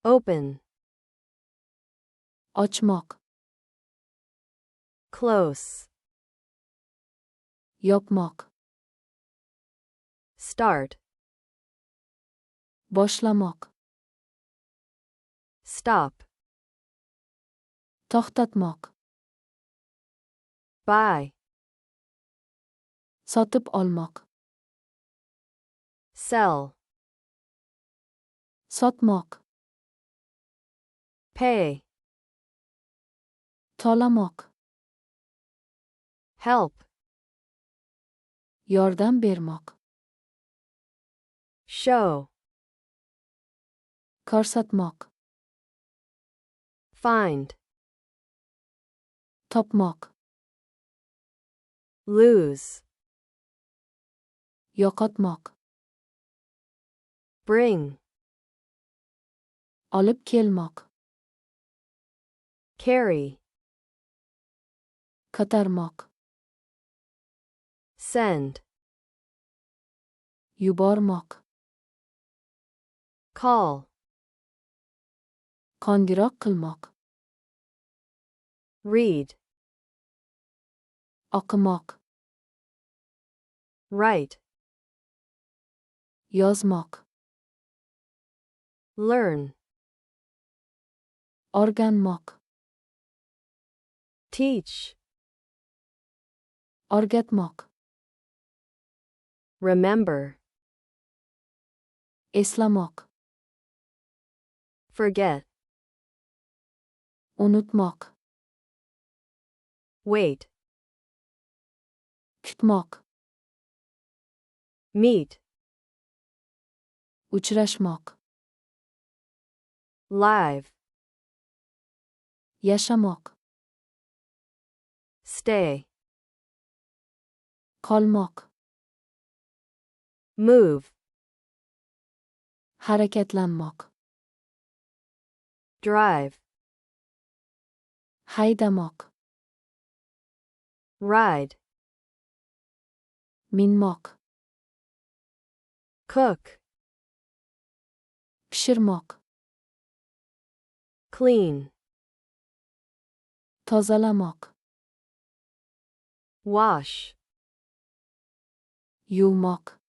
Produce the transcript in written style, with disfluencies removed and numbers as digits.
Open. Ochmoq. Close. Yopmoq. Start. Boshlamoq. Stop. To'xtatmoq. Buy. Sotib olmoq. Sell. Sotmoq. Pay. To'lamoq. Help. Yordam bermoq. Show. Ko'rsatmoq. Find. Topmoq. Lose. Yo'qotmoq. Bring. Olib kelmoq. Carry. Ko'tarmoq. Send. Yubormoq. Call. Qo'ng'iroq qilmoq. Read. O'qimoq. Write. Yozmoq. Learn. O'rganmoq. Teach. O'rgatmoq. Remember. Eslamoq. Forget. Unutmoq. Wait. Kutmoq. Meet. Uchrashmoq. Live. Yashamoq. Stay. Qolmoq. Move. Harakatlanmoq. Drive. Haydamoq. Ride. Minmoq. Cook. Pishirmoq. Clean. Tozalamoq. Wash. Yuvmoq.